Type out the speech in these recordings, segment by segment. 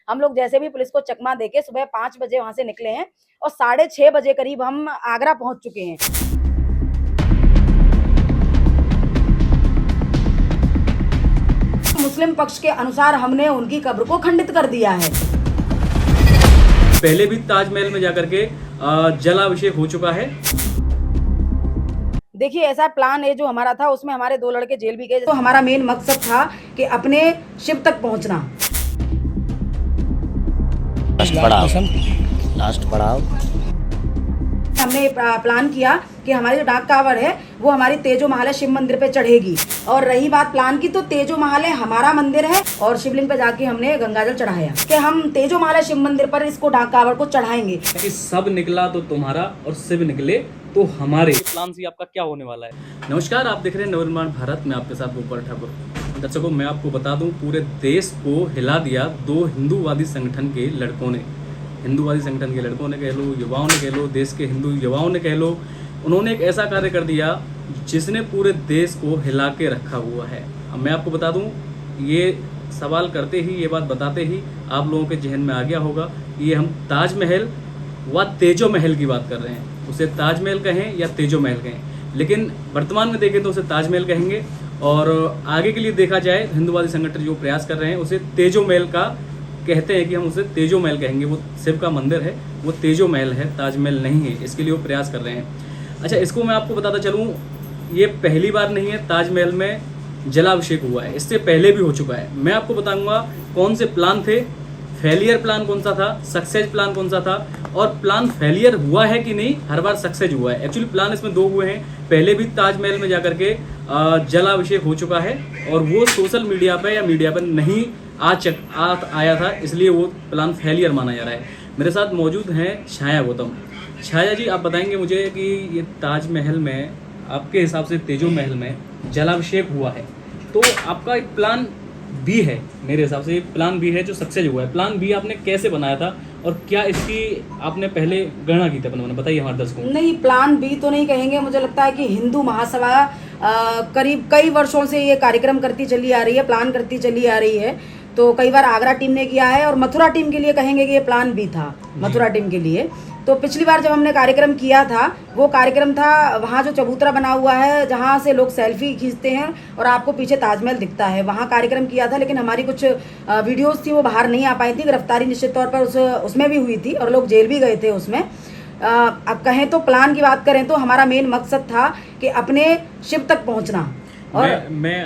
हम लोग जैसे भी पुलिस को चकमा देके सुबह 5 बजे वहां से निकले हैं और 6:30 बजे करीब हम आगरा पहुंच चुके हैं। मुस्लिम पक्ष के अनुसार हमने उनकी कब्र को खंडित कर दिया है। पहले भी ताजमहल में जाकर के जलाभिषेक हो चुका है। देखिए, ऐसा प्लान है जो हमारा था, उसमें हमारे 2 लड़के जेल भी गए। तो हमारा मेन मकसद था कि अपने शिव तक पहुंचना। लास्ट पड़ाव हमने प्लान किया कि हमारी जो डाक कावड़ है वो हमारी तेजो महालय शिव मंदिर पे चढ़ेगी। और रही बात प्लान की, तो तेजो महालय हमारा मंदिर है और शिवलिंग पे जाके हमने गंगाजल चढ़ाया कि हम तेजो महालय शिव मंदिर पर इसको डाक कावड़ को चढ़ाएंगे। कि सब निकला तो तुम्हारा और शिव निकले तो हमारे। प्लान से आपका क्या होने वाला है? नमस्कार, आप देख रहे हैं नवनिर्माण भारत में, आपके साथ गोपाल ठाकुर। दर्शकों, मैं आपको बता दूं, पूरे देश को हिला दिया 2 हिंदूवादी संगठन के लड़कों ने। हिंदूवादी संगठन के लड़कों ने कह लो, युवाओं ने कह लो, देश के हिंदू युवाओं ने कह लो, उन्होंने एक ऐसा कार्य कर दिया जिसने पूरे देश को हिला के रखा हुआ है। अब मैं आपको बता दूं, ये सवाल करते ही, ये बात बताते ही आप लोगों के जहन में आ गया होगा कि ये हम ताजमहल व तेजो महल की बात कर रहे हैं। उसे ताजमहल कहें या तेजो महल कहें, लेकिन वर्तमान में देखें तो उसे ताजमहल कहेंगे। और आगे के लिए देखा जाए, हिंदूवादी संगठन जो प्रयास कर रहे हैं उसे तेजो महल का कहते हैं कि हम उसे तेजो महल कहेंगे। वो शिव का मंदिर है, वो तेजो महल है, ताजमहल नहीं है। इसके लिए वो प्रयास कर रहे हैं। अच्छा, इसको मैं आपको बताता चलूँ, ये पहली बार नहीं है ताजमहल में जलाभिषेक हुआ है, इससे पहले भी हो चुका है। मैं आपको बताऊंगा कौन से प्लान थे, फेलियर प्लान कौन सा था, सक्सेस प्लान कौन सा था, और प्लान फेलियर हुआ है कि नहीं, हर बार सक्सेस हुआ है। एक्चुअली प्लान इसमें 2 हुए हैं। पहले भी ताजमहल में जाकर के जलाभिषेक हो चुका है और वो सोशल मीडिया पे या मीडिया पर नहीं आया था, इसलिए वो प्लान फेलियर माना जा रहा है। मेरे साथ मौजूद हैं छाया गौतम। छाया जी, आप बताएंगे मुझे कि ये ताजमहल में आपके हिसाब से तेजो महल में जलाभिषेक हुआ है, तो आपका एक प्लान बी है। मेरे हिसाब से प्लान बी है जो सक्सेस हुआ है। प्लान बी आपने कैसे बनाया था और क्या इसकी आपने पहले गणना की थी अपने? बताइए हमारे दर्शकों को। नहीं, प्लान बी तो नहीं कहेंगे। मुझे लगता है कि हिंदू महासभा करीब कई वर्षों से ये कार्यक्रम करती चली आ रही है, प्लान करती चली आ रही है। तो कई बार आगरा टीम ने किया है और मथुरा टीम के लिए कहेंगे कि ये प्लान बी था, मथुरा टीम के लिए। तो पिछली बार जब हमने कार्यक्रम किया था, वो कार्यक्रम था वहाँ जो चबूतरा बना हुआ है जहाँ से लोग सेल्फी खींचते हैं और आपको पीछे ताजमहल दिखता है, वहाँ कार्यक्रम किया था। लेकिन हमारी कुछ वीडियोस थी वो बाहर नहीं आ पाई थी। गिरफ्तारी निश्चित तौर पर उसमें भी हुई थी और लोग जेल भी गए थे उसमें। अब कहें तो प्लान की बात करें तो हमारा मेन मकसद था कि अपने शिव तक पहुँचना। और मैं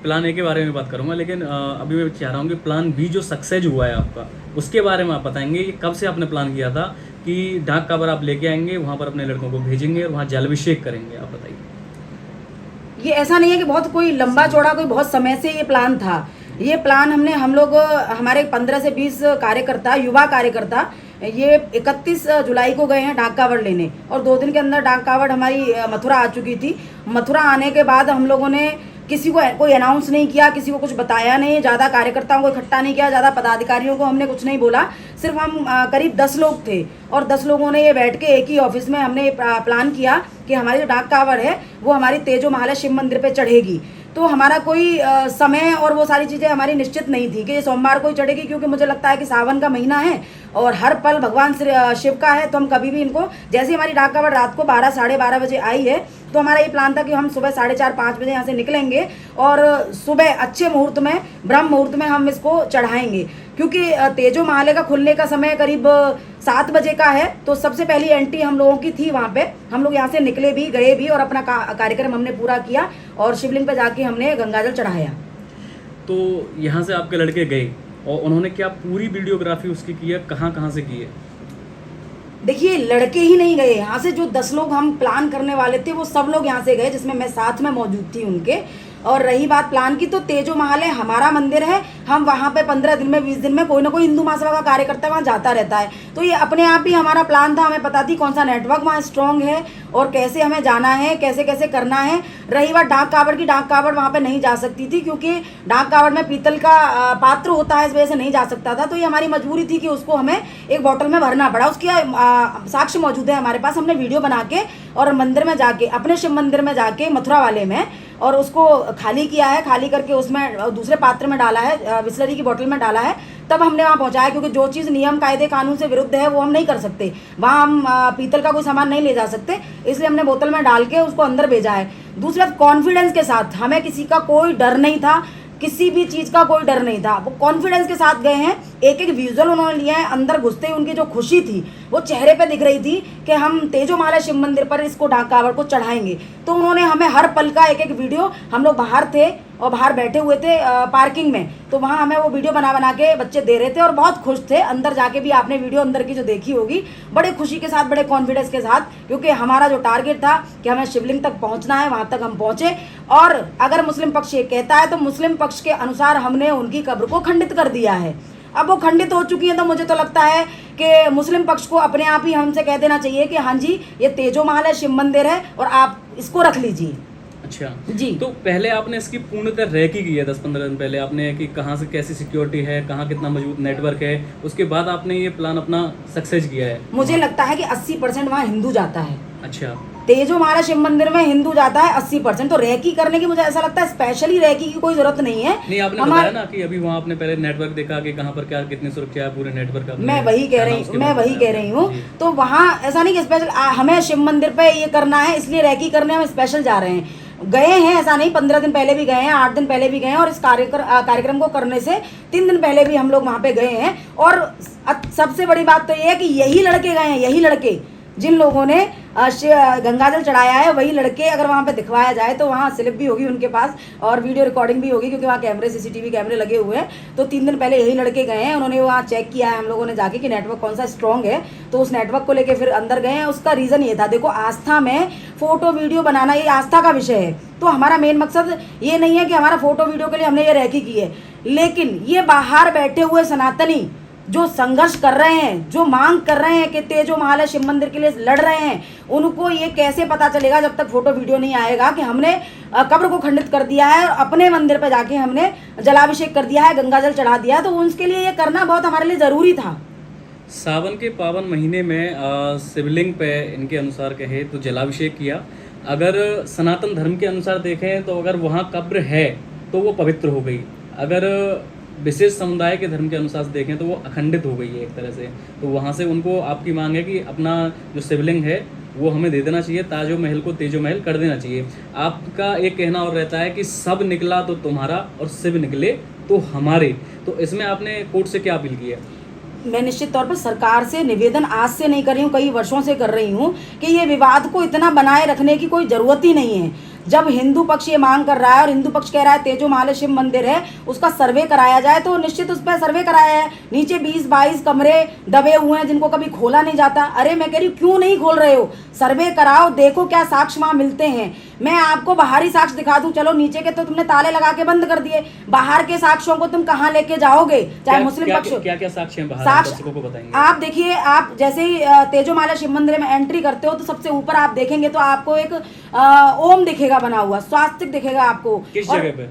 प्लान ए के बारे में बात करूंगा, लेकिन अभी मैं चाह रहा हूँ कि प्लान बी जो सक्सेस हुआ है आपका, उसके बारे में आप बताएंगे। ये कब से आपने प्लान किया था कि डाक कावड़ आप लेके आएंगे, वहाँ पर अपने लड़कों को भेजेंगे और वहाँ जलाभिषेक करेंगे? आप बताइए। ये ऐसा नहीं है कि बहुत कोई लंबा चौड़ा, कोई बहुत समय से ये प्लान था। ये प्लान हम लोग हमारे 15 से 20 कार्यकर्ता, युवा कार्यकर्ता, ये 31 जुलाई को गए हैं डाक कावड़ लेने और 2 दिन के अंदर डाक कावड़ हमारी मथुरा आ चुकी थी। मथुरा आने के बाद हम लोगों ने किसी को कोई अनाउंस नहीं किया, किसी को कुछ बताया नहीं, ज़्यादा कार्यकर्ताओं को इकट्ठा नहीं किया, ज़्यादा पदाधिकारियों को हमने कुछ नहीं बोला। सिर्फ हम करीब 10 लोग थे और 10 लोगों ने ये बैठ के एक ही ऑफिस में हमने प्लान किया कि हमारी जो डाक कावड़ है वो हमारी तेजो महालय शिव मंदिर पे चढ़ेगी। तो हमारा कोई समय और वो सारी चीज़ें हमारी निश्चित नहीं थी कि ये सोमवार को ही चढ़ेगी, क्योंकि मुझे लगता है कि सावन का महीना है और हर पल भगवान शिव का है। तो हम कभी भी इनको, जैसे हमारी डाक कावड़ रात को 12 साढ़े 12 बजे आई है, तो हमारा ये प्लान था कि हम सुबह 4:30-5 बजे यहाँ से निकलेंगे और सुबह अच्छे मुहूर्त में, ब्रह्म मुहूर्त में हम इसको चढ़ाएंगे। क्योंकि तेजो महालय का खुलने का समय करीब 7 बजे का है। तो सबसे पहली एंट्री हम लोगों की थी वहाँ पे। हम लोग यहाँ से निकले भी, गए भी और अपना कार्यक्रम हमने पूरा किया और शिवलिंग पे जाके हमने गंगाजल चढ़ाया। तो यहाँ से आपके लड़के गए और उन्होंने क्या पूरी वीडियोग्राफी उसकी की है? कहाँ से की है? देखिए, लड़के ही नहीं गए यहाँ से, जो 10 लोग हम प्लान करने वाले थे वो सब लोग यहाँ से गए, जिसमें मैं साथ में मौजूद थी उनके। और रही बात प्लान की, तो तेजो महालय हमारा मंदिर है। हम वहाँ पे 15 दिन में, 20 दिन में कोई ना कोई हिंदू महासभा का कार्यकर्ता वहाँ जाता रहता है। तो ये अपने आप ही हमारा प्लान था। हमें पता थी कौन सा नेटवर्क वहाँ स्ट्रॉन्ग है और कैसे हमें जाना है, कैसे कैसे करना है। रही बात डाक कावड़ की, डाक कावड़ वहाँ पे नहीं जा सकती थी क्योंकि डाक कावड़ में पीतल का पात्र होता है, इस वजह से नहीं जा सकता था। तो ये हमारी मजबूरी थी कि उसको हमें एक बोतल में भरना पड़ा। उसकी साक्ष्य मौजूद है हमारे पास। हमने वीडियो बना के और मंदिर में जाके, अपने शिव मंदिर में जाके मथुरा वाले में, और उसको खाली किया है। खाली करके उसमें दूसरे पात्र में डाला है, बिस्लरी की बोतल में डाला है, तब हमने वहाँ पहुँचाया, क्योंकि जो चीज़ नियम कायदे कानून से विरुद्ध है वो हम नहीं कर सकते। वहाँ हम पीतल का कोई सामान नहीं ले जा सकते, इसलिए हमने बोतल में डाल के उसको अंदर भेजा है। दूसरी बात, कॉन्फिडेंस के साथ, हमें किसी का कोई डर नहीं था, किसी भी चीज़ का कोई डर नहीं था। वो कॉन्फिडेंस के साथ गए हैं। एक एक विजुअल उन्होंने लिया है। अंदर घुसते ही उनकी जो खुशी थी वो चेहरे पे दिख रही थी कि हम तेजोमाला शिव मंदिर पर इसको डाक कावड़ को चढ़ाएंगे। तो उन्होंने हमें हर पल का एक एक वीडियो, हम लोग बाहर थे और बाहर बैठे हुए थे पार्किंग में, तो वहाँ हमें वो वीडियो बना बना के बच्चे दे रहे थे और बहुत खुश थे। अंदर जाके भी आपने वीडियो अंदर की जो देखी होगी, बड़े खुशी के साथ, बड़े कॉन्फिडेंस के साथ, क्योंकि हमारा जो टारगेट था कि हमें शिवलिंग तक पहुँचना है, वहाँ तक हम पहुँचे। और अगर मुस्लिम पक्ष ये कहता है तो मुस्लिम पक्ष के अनुसार हमने उनकी कब्र को खंडित कर दिया है। अब वो खंडित हो चुकी है तो मुझे तो लगता है कि मुस्लिम पक्ष को अपने आप ही हमसे कह देना चाहिए कि हाँ जी, ये तेजोमहल है, शिव मंदिर है और आप इसको रख लीजिए। अच्छा जी। तो पहले आपने इसकी पूर्णतः रेकी की है 10-15 दिन पहले आपने, कि कहाँ से कैसी सिक्योरिटी है, कहाँ कितना मजबूत नेटवर्क है, उसके बाद आपने ये प्लान अपना सक्सेस किया है? मुझे लगता है कि 80% वहाँ हिंदू जाता है। अच्छा, तेजोमहल शिव मंदिर में हिंदू जाता है 80%। तो रेकी करने की मुझे ऐसा लगता है स्पेशली रेकी की कोई जरूरत नहीं है। नहीं आपने बताया ना कि अभी वहाँ आपने पहले नेटवर्क देखा कि कहाँ पर क्या कितनी सुरक्षा है पूरे नेटवर्क का। मैं वही कह रही हूँ। तो वहाँ ऐसा नहीं कि स्पेशल हमें शिव मंदिर पे ये करना है इसलिए रेकी करने हम स्पेशल जा रहे हैं। गए हैं, ऐसा नहीं, 15 दिन पहले भी गए हैं, 8 दिन पहले भी गए हैं, और इस कार्यक्रम को करने से 3 दिन पहले भी हम लोग वहाँ पे गए हैं। और सबसे बड़ी बात तो ये है कि यही लड़के गए हैं, यही लड़के जिन लोगों ने गंगाजल चढ़ाया है, वही लड़के अगर वहाँ पे दिखवाया जाए तो वहाँ स्लिप भी होगी उनके पास और वीडियो रिकॉर्डिंग भी होगी, क्योंकि वहाँ कैमरे, CCTV कैमरे लगे हुए हैं। तो 3 दिन पहले यही लड़के गए हैं, उन्होंने वहाँ चेक किया है हम लोगों ने जाके कि नेटवर्क कौन सा स्ट्रॉन्ग है, तो उस नेटवर्क को लेके फिर अंदर गए हैं। उसका रीज़न ये था, देखो आस्था में फ़ोटो वीडियो बनाना ये आस्था का विषय है, तो हमारा मेन मकसद ये नहीं है कि हमारा फ़ोटो वीडियो के लिए हमने ये रेकी की है, लेकिन ये बाहर बैठे हुए सनातनी जो संघर्ष कर रहे हैं, जो मांग कर रहे हैं कि तेजोमहल शिव मंदिर के लिए लड़ रहे हैं, उनको ये कैसे पता चलेगा जब तक फोटो वीडियो नहीं आएगा कि हमने कब्र को खंडित कर दिया है और अपने मंदिर पे जाके हमने जलाभिषेक कर दिया है, गंगाजल चढ़ा दिया है। तो उसके लिए ये करना बहुत हमारे लिए ज़रूरी था। सावन के पावन महीने में शिवलिंग पे इनके अनुसार कहे तो जलाभिषेक किया। अगर सनातन धर्म के अनुसार देखें तो अगर वहाँ कब्र है तो वो पवित्र हो गई, अगर विशेष समुदाय के धर्म के अनुसार देखें तो वो अखंडित हो गई है एक तरह से। तो वहाँ से उनको आपकी मांग है कि अपना जो शिवलिंग है वो हमें दे देना चाहिए, ताजो महल को तेजो महल कर देना चाहिए। आपका एक कहना और रहता है कि सब निकला तो तुम्हारा और शिव निकले तो हमारे, तो इसमें आपने कोर्ट से क्या अपील की है? मैं निश्चित तौर पर सरकार से निवेदन आज से नहीं कर रही हूँ, कई वर्षों से कर रही हूँ कि ये विवाद को इतना बनाए रखने की कोई ज़रूरत ही नहीं है। जब हिंदू पक्ष ये मांग कर रहा है और हिंदू पक्ष कह रहा है तेजोमहल शिव मंदिर है, उसका सर्वे कराया जाए, तो निश्चित उस पर सर्वे कराया है। नीचे 20-22 कमरे दबे हुए हैं जिनको कभी खोला नहीं जाता। अरे मैं कह रही हूँ क्यों नहीं खोल रहे हो, सर्वे कराओ, देखो क्या साक्ष्य वहाँ मिलते हैं। मैं आपको बाहरी साक्ष्य दिखा दूं, चलो नीचे के तो तुमने ताले लगा के बंद कर दिए, बाहर के साक्ष्यों को तुम कहाँ लेके जाओगे? चाहे मुस्लिम पक्ष क्या क्या साक्ष्य हैं बाहर, दर्शकों को बताएंगे। आप देखिए, आप जैसे ही तेजोमहल शिव मंदिर में एंट्री करते हो तो सबसे ऊपर आप देखेंगे तो आपको एक ओम दिखेगा बना हुआ, स्वास्तिक दिखेगा आपको। किस जगह पे?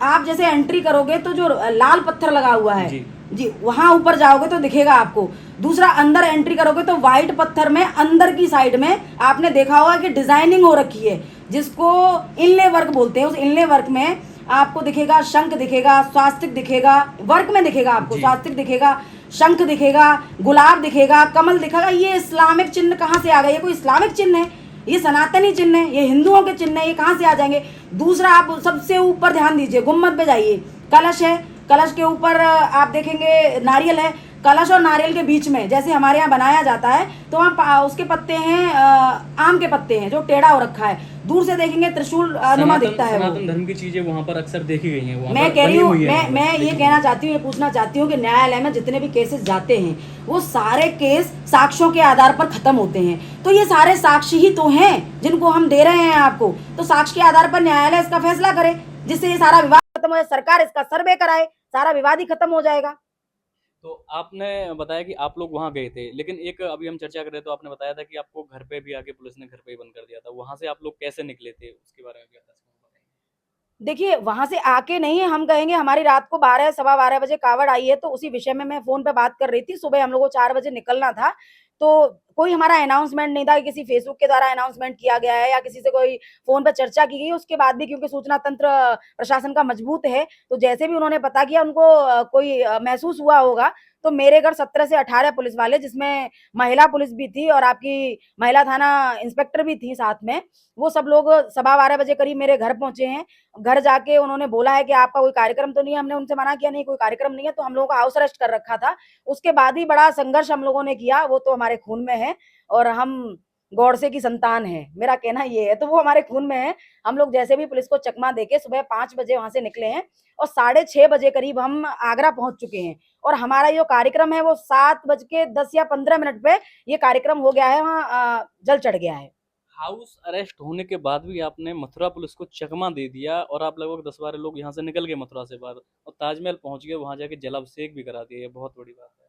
आप जैसे एंट्री करोगे तो जो लाल पत्थर लगा हुआ है जी, वहां ऊपर जाओगे तो दिखेगा आपको। दूसरा, अंदर एंट्री करोगे तो व्हाइट पत्थर में अंदर की साइड में आपने देखा होगा कि डिजाइनिंग हो रखी है, जिसको इनले वर्क बोलते हैं। उस इनले वर्क में आपको दिखेगा शंख दिखेगा, स्वास्तिक दिखेगा, वर्क में दिखेगा आपको स्वास्तिक दिखेगा, शंख दिखेगा, गुलाब दिखेगा, कमल दिखेगा। ये इस्लामिक चिन्ह कहाँ से आ गए? ये कोई इस्लामिक चिन्ह है? ये सनातनी चिन्ह है, ये हिंदुओं के चिन्ह है, ये कहाँ से आ जाएंगे? दूसरा, आप सबसे ऊपर ध्यान दीजिए, गुम्मद पे जाइए, कलश है, कलश के ऊपर आप देखेंगे नारियल है। कलश और नारियल के बीच में जैसे हमारे यहाँ बनाया जाता है तो वहाँ उसके पत्ते हैं, आम के पत्ते हैं जो टेढ़ा हो रखा है। दूर से देखेंगे त्रिशूल नुमा दिखता है। सनातन धर्म की चीजें वहाँ पर अक्सर देखी गई हैं। मैं कह रही हूँ, मैं ये कहना चाहती हूँ, ये पूछना चाहती हूँ कि न्यायालय में जितने भी केसेस जाते हैं वो सारे केस साक्ष्यों के आधार पर खत्म होते हैं। तो ये सारे साक्षी ही तो हैं जिनको हम दे रहे हैं आपको, तो साक्ष्य के आधार पर न्यायालय इसका फैसला करे जिससे ये सारा विवाद खत्म हो जाए, सरकार इसका सर्वे कराए, सारा विवाद ही खत्म हो जाएगा। तो आपने बताया कि आप लोग वहाँ गए थे, लेकिन एक अभी हम चर्चा कर रहे थे तो आपने बताया था कि आपको घर पे भी आके पुलिस ने घर पे ही बंद कर दिया था। वहाँ से आप लोग कैसे निकले थे, उसके बारे में भी आप बताएंगे? देखिए, वहाँ से आके नहीं हम कहेंगे, हमारी रात को 12 सवा 12 बजे कावड़ आई है, तो उसी विषय में मैं फ़ोन पे बात कर रही थी। सुबह हम लोगों को 4 बजे निकलना था, तो कोई हमारा अनाउंसमेंट नहीं था कि किसी फ़ेसबुक के द्वारा अनाउंसमेंट किया गया है या किसी से कोई फ़ोन पे चर्चा की गई है। उसके बाद भी क्योंकि सूचना तंत्र प्रशासन का मजबूत है, तो जैसे भी उन्होंने पता किया, उनको कोई महसूस हुआ होगा, तो मेरे घर 17 से 18 पुलिस वाले, जिसमें महिला पुलिस भी थी और आपकी महिला थाना इंस्पेक्टर भी थी साथ में, वो सब लोग सवा 12 बजे करीब मेरे घर पहुँचे हैं। घर जाके उन्होंने बोला है कि आपका कोई कार्यक्रम तो नहीं है? हमने उनसे मना किया, नहीं कोई कार्यक्रम नहीं है, तो हम लोगों को हाउस अरेस्ट कर रखा था। उसके बाद ही बड़ा संघर्ष हम लोगों ने किया, वो तो हमारे खून में है और हम गौड़से की संतान हैं, मेरा कहना ये है। तो वो हमारे खून में है। हम लोग जैसे भी पुलिस को चकमा देके सुबह 5 बजे वहाँ से निकले हैं और साढ़े 6 बजे करीब हम आगरा पहुँच चुके हैं और हमारा जो कार्यक्रम है वो 7 बज के 10 या 15 मिनट पे ये कार्यक्रम हो गया है, वहाँ जल चढ़ गया है। हाउस अरेस्ट होने के बाद भी आपने मथुरा पुलिस को चकमा दे दिया और आप लगभग 10-12 लोग यहाँ से निकल गए मथुरा से बाहर और ताजमहल पहुँच गए, वहाँ जाके जलाभिषेक भी करा दिया, ये बहुत बड़ी बात है।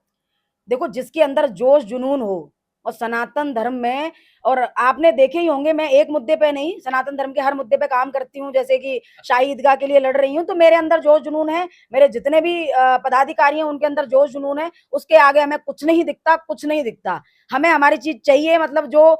देखो, जिसके अंदर जोश जुनून हो और सनातन धर्म में, और आपने देखे ही होंगे, मैं एक मुद्दे पे नहीं, सनातन धर्म के हर मुद्दे पे काम करती हूँ, जैसे कि शाही ईदगाह के लिए लड़ रही हूँ, तो मेरे अंदर जोश जुनून है। मेरे जितने भी पदाधिकारी हैं उनके अंदर जोश जुनून है। उसके आगे हमें कुछ नहीं दिखता, कुछ नहीं दिखता। हमें हमारी चीज चाहिए, मतलब जो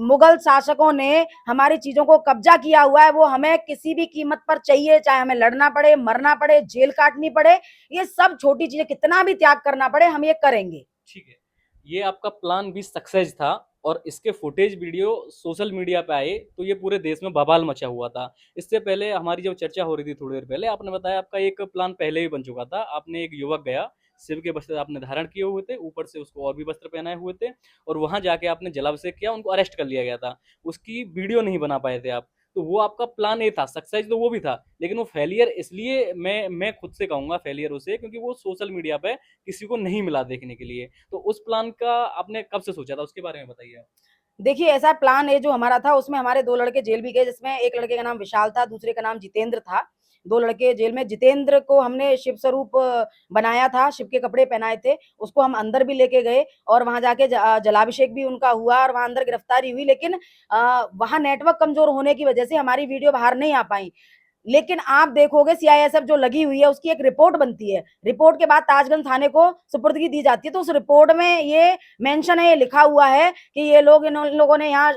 मुगल शासकों ने हमारी चीजों को कब्जा किया हुआ है वो हमें किसी भी कीमत पर चाहिए, चाहे हमें लड़ना पड़े, मरना पड़े, जेल काटनी पड़े, ये सब छोटी चीजें, कितना भी त्याग करना पड़े हम ये करेंगे। ठीक है, ये आपका प्लान भी सक्सेस था और इसके फुटेज वीडियो सोशल मीडिया पे आए तो ये पूरे देश में बवाल मचा हुआ था। इससे पहले हमारी जब चर्चा हो रही थी थोड़ी देर पहले, आपने बताया आपका एक प्लान पहले ही बन चुका था। आपने एक युवक गया, शिव के वस्त्र आपने धारण किए हुए थे, ऊपर से उसको और भी वस्त्र पहनाए हुए थे और वहाँ जाके आपने जलाभिषेक किया, उनको अरेस्ट कर लिया गया था। उसकी वीडियो नहीं बना पाए थे आप। तो वो आपका प्लान ए था, सक्सेस तो वो भी था, लेकिन वो फेलियर इसलिए मैं खुद से कहूँगा फेलियर उसे, क्योंकि वो सोशल मीडिया पे किसी को नहीं मिला देखने के लिए। तो उस प्लान का आपने कब से सोचा था? उसके बारे में बताइए आप। देखिए, ऐसा प्लान ए जो हमारा था उसमें हमारे 2 लड़के जेल भी गए, जिसमें एक लड़के का नाम विशाल था, दूसरे का नाम जितेंद्र था। 2 लड़के जेल में, जितेंद्र को हमने शिव स्वरूप बनाया था, शिव के कपड़े पहनाए थे, उसको हम अंदर भी लेके गए और वहाँ जाके जलाभिषेक भी उनका हुआ और वहाँ अंदर गिरफ्तारी हुई, लेकिन वहाँ नेटवर्क कमज़ोर होने की वजह से हमारी वीडियो बाहर नहीं आ पाई। लेकिन आप देखोगे सीआईएसएफ जो लगी हुई है उसकी एक रिपोर्ट बनती है, रिपोर्ट के बाद ताजगंज थाने को सुपुर्दगी दी जाती है, तो उस रिपोर्ट में ये मेंशन है, ये लिखा हुआ है कि ये लोग, इन लोगों ने यहाँ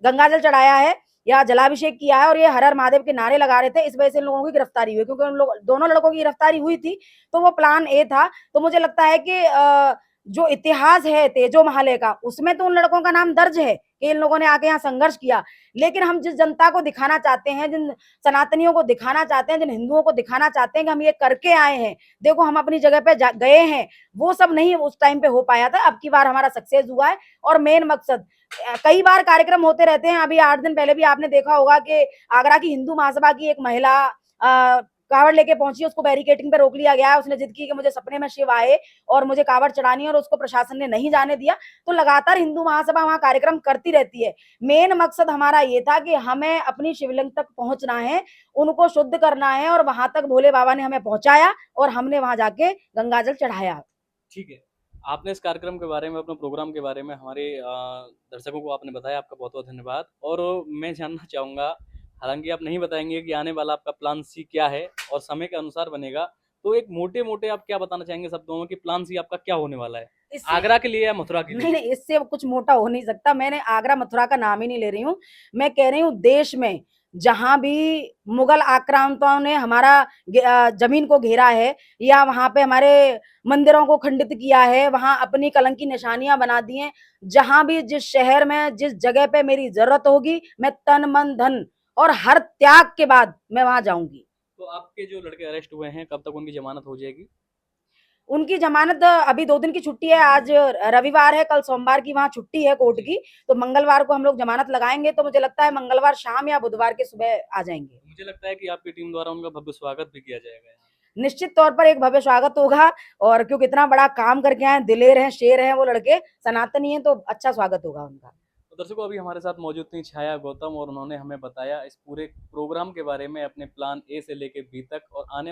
गंगाजल चढ़ाया है या जलाभिषेक किया है और ये हर हर महादेव के नारे लगा रहे थे, इस वजह से इन लोगों की गिरफ्तारी हुई, क्योंकि उन लोग, दोनों लड़कों की गिरफ्तारी हुई थी। तो वो प्लान ए था। तो मुझे लगता है कि जो इतिहास है तेजो महाले का, उसमें तो उन लड़कों का नाम दर्ज है कि इन लोगों ने आके यहाँ संघर्ष किया, लेकिन हम जिस जनता को दिखाना चाहते हैं, जिन सनातनियों को दिखाना चाहते हैं, जिन हिंदुओं को दिखाना चाहते हैं कि हम ये करके आए हैं, देखो हम अपनी जगह पे गए हैं, वो सब नहीं उस टाइम पे हो पाया था। अब की बार हमारा सक्सेस हुआ है और मेन मकसद, कई बार कार्यक्रम होते रहते हैं। अभी 8 दिन पहले भी आपने देखा होगा कि आगरा की हिंदू महासभा की एक महिला कावड़ लेके पहुंची, उसको बैरिकेटिंग पे रोक लिया गया। उसने जिद की कि मुझे सपने में शिव आए और मुझे कावड़ चढ़ानी है, और उसको प्रशासन ने नहीं जाने दिया। तो लगातार हिंदू महासभा वहां कार्यक्रम करती रहती है। मेन मकसद हमारा ये था कि हमें अपनी शिवलिंग तक पहुंचना है, उनको शुद्ध करना है, और वहां तक भोले बाबा ने हमें पहुंचाया और हमने वहां जाके गंगाजल चढ़ाया। ठीक है। आपने इस कार्यक्रम के बारे में, अपने प्रोग्राम के बारे में हमारे दर्शकों को आपने बताया, आपका बहुत-बहुत धन्यवाद। और मैं जानना चाहूँगा, हालाँकि आप नहीं बताएँगे कि आने वाला आपका प्लान सी क्या है और समय के अनुसार बनेगा, तो एक मोटे-मोटे आप क्या बताना चाहेंगे शब्दों में कि प्लान सी आपका क्या होने वाला है? इससे आगरा के लिए या मथुरा के नहीं, लिए? नहीं, इससे कुछ मोटा हो नहीं सकता। मैंने आगरा मथुरा का नाम ही नहीं ले रही हूँ। मैं कह रही हूँ, देश में जहाँ भी मुगल आक्रांताओं ने हमारा ज़मीन को घेरा है या वहाँ पे हमारे मंदिरों को खंडित किया है, वहाँ अपनी कलंक की निशानियाँ बना दी हैं, जहाँ भी जिस शहर में, जिस जगह पे मेरी ज़रूरत होगी, मैं तन, मन, धन और हर त्याग के बाद मैं वहाँ जाऊँगी। तो आपके जो लड़के अरेस्ट हुए हैं, कब तक उनकी ज़मानत हो जाएगी? उनकी ज़मानत अभी 2 दिन की छुट्टी है, आज रविवार है, कल सोमवार की वहाँ छुट्टी है कोर्ट जी। की, तो मंगलवार को हम लोग ज़मानत लगाएँगे, तो मुझे लगता है मंगलवार शाम या बुधवार के सुबह आ जाएँगे। मुझे लगता है कि आपकी टीम द्वारा उनका भव्य स्वागत भी किया जाएगा यहाँ। निश्चित तौर पर एक भव्य स्वागत होगा, और क्योंकि इतना बड़ा काम करके आए हैं, दिलेर हैं, शेर हैं वो लड़के, सनातनी हैं, तो अच्छा स्वागत होगा उनका। तो दर्शकों, अभी हमारे साथ मौजूद थी छाया गौतम और उन्होंने हमें बताया इस पूरे प्रोग्राम के बारे में, अपने प्लान ए से लेके बी तक और आने